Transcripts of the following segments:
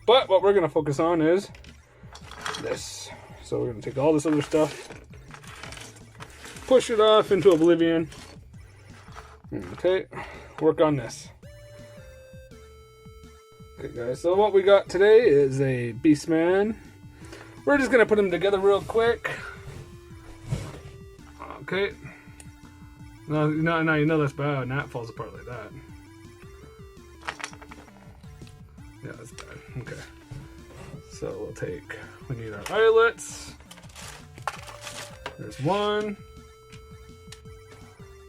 But what we're going to focus on is this. So we're going to take all this other stuff, push it off into oblivion. Okay, work on this. Okay guys, so what we got today is a beastman. We're just going to put them together real quick. Okay. No, you know that's bad when that falls apart like that. Yeah, that's bad. Okay. So we need our eyelets. There's one.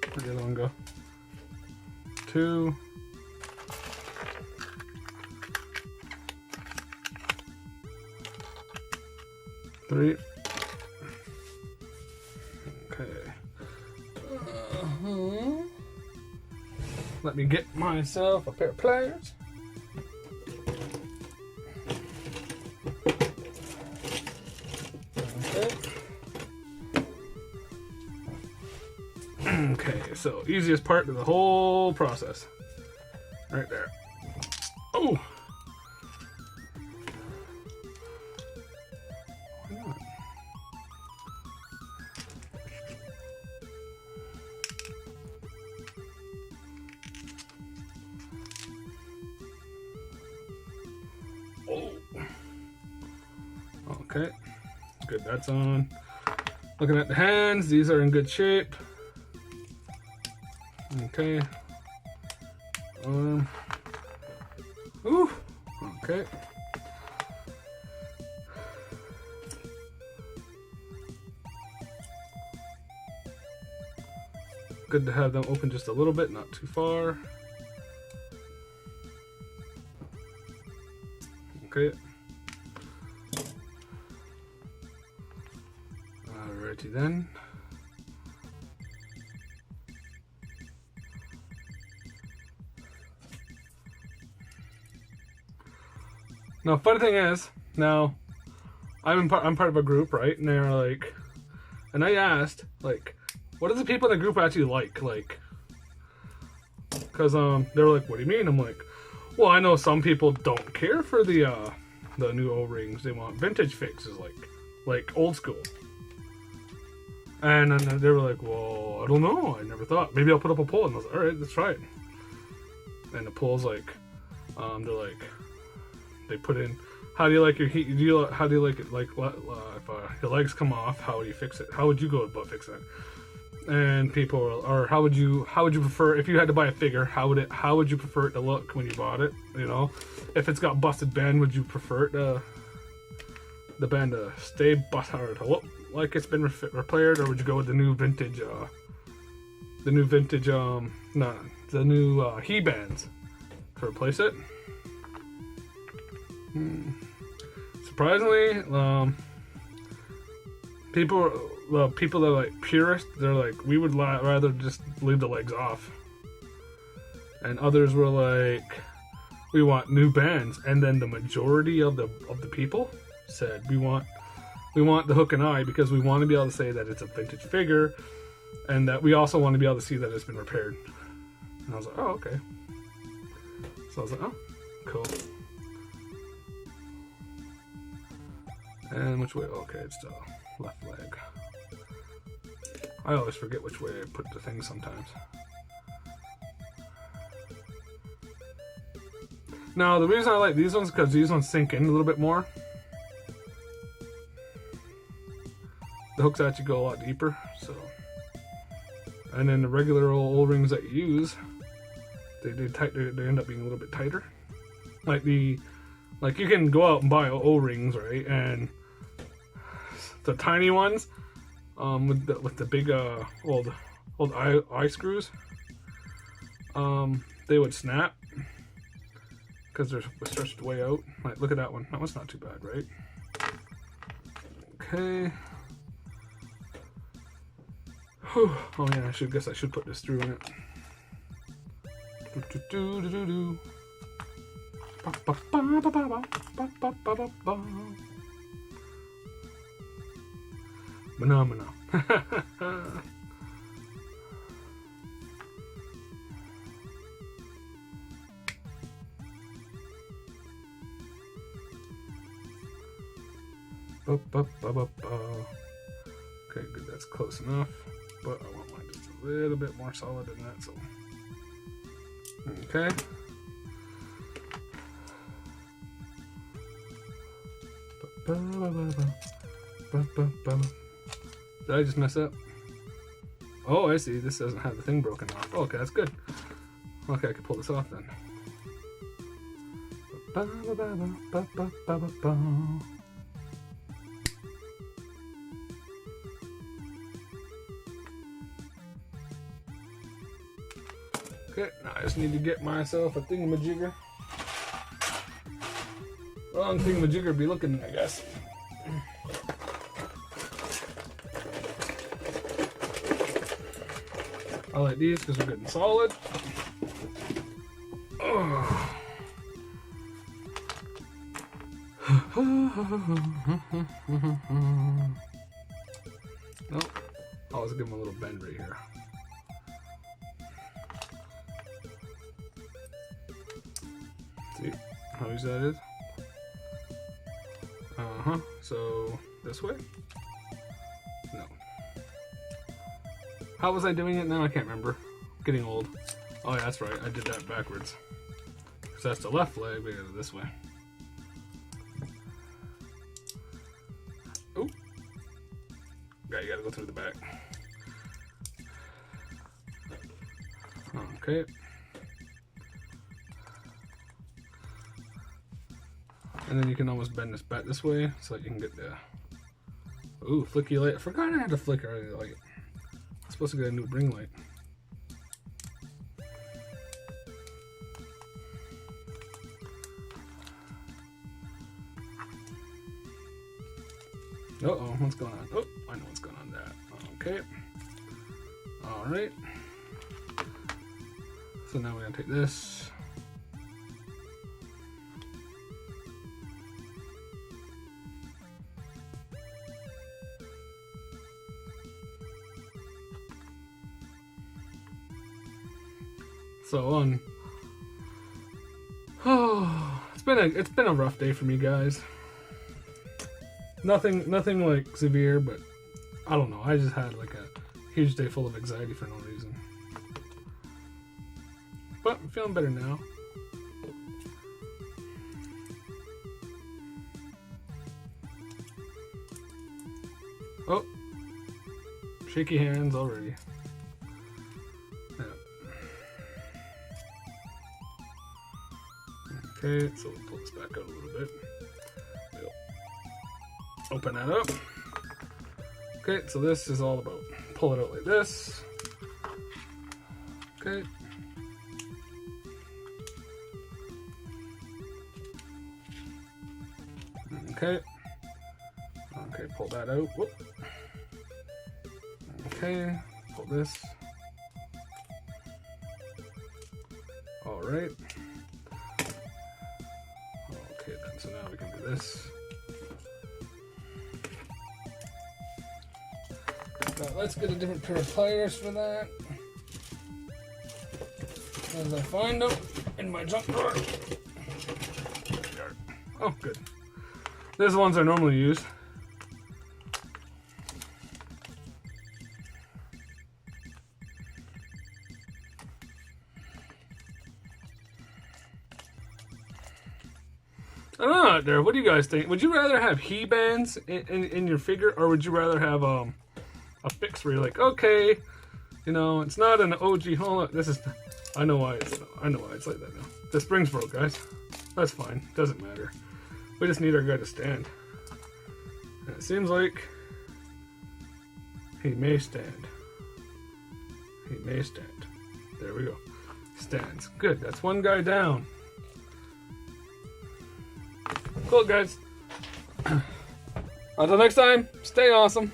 Where'd the other one go? Two. Three. Okay. Let me get myself a pair of pliers. Okay, so easiest part of the whole process. Right there. Oh! Oh. Okay, good, that's on. Looking at the hands, these are in good shape. Okay. Ooh. Okay. Good to have them open just a little bit, not too far. Okay. Alrighty then. Now, funny thing is, now I'm part of a group, right? And they're like, and I asked, like, what do the people in the group actually like? Like, because they were like, what do you mean? I'm like, well, I know some people don't care for the new O-rings. They want vintage fixes, like old school. And then they were like, well, I don't know. I never thought. Maybe I'll put up a poll. And I was like, all right, let's try it. And the poll's like, they're like, they put in, how do you like your heat? How do you like it? Like, if your legs come off, how would you fix it? How would you go about fixing it? And people are, how would you prefer, if you had to buy a figure, how would you prefer it to look when you bought it? You know, if it's got busted band, would you prefer it the band to stay busted or to look like it's been repaired, or would you go with the new vintage he bands to replace it? Surprisingly, people that are like purists, they're like, we would rather just leave the legs off. And others were like, we want new bands. And then the majority of the people said, we want the hook and eye because we want to be able to say that it's a vintage figure, and that we also want to be able to see that it's been repaired. And I was like, oh, okay. So I was like, oh, cool. And which way? Okay, it's the left leg. I always forget which way I put the thing sometimes. Now, the reason I like these ones is because these ones sink in a little bit more. The hooks actually go a lot deeper, so. And then the regular old O-rings that you use, they end up being a little bit tighter. Like you can go out and buy O-rings, right? And the tiny ones, with the big old eye screws, they would snap because they're stretched way out. Like, look at that one. That one's not too bad, right? Okay. Whew. Oh yeah, I guess I should put this through in it. Phenomena. Okay, good. That's close enough. But I want mine just a little bit more solid than that. So, okay. Did I just mess up? Oh, I see. This doesn't have the thing broken off. Oh, okay, that's good. Okay, I can pull this off then. Okay, now I just need to get myself a thingamajigger. Wrong thingamajigger be looking, I guess. I like these because they're good and solid. Oh. Nope. I'll just give them a little bend right here. See how easy that is? So this way? No. How was I doing it now? I can't remember. Getting old. Oh yeah, that's right. I did that backwards. Because that's the left leg. We gotta go this way. Oh. Yeah, you gotta go through the back. Okay. And then you can almost bend this back this way so that you can get the flicky light. I forgot I had a flicker. I really like it. I'm supposed to get a new ring light. Uh-oh, what's going on? Oh, I know what's going on there. Okay. Alright. So now we're going to take this. So on. Oh, it's been a rough day for me, guys. Nothing like severe, but I don't know. I just had like a huge day full of anxiety for no reason. But I'm feeling better now. Oh, shaky hands already. Yeah. Okay, so we'll pull this back out a little bit. Open that up. Okay, so this is all about pull it out like this. Okay. Okay. Okay, pull that out. Whoop. Okay, pull this. All right. Okay, then so now we can do this. Now let's get a different pair of pliers for that. As I find them in my junk drawer. Oh, good. These are the ones I normally use. I don't know out there. What do you guys think? Would you rather have he-bands in your figure, or would you rather have a fix where you're like, okay, you know, it's not an OG. Hold on, this is. I know why it's like that now. The springs broke, guys. That's fine. Doesn't matter. We just need our guy to stand. And it seems like he may stand. He may stand. There we go. Stands. Good. That's one guy down. Cool, guys. Until next time, stay awesome.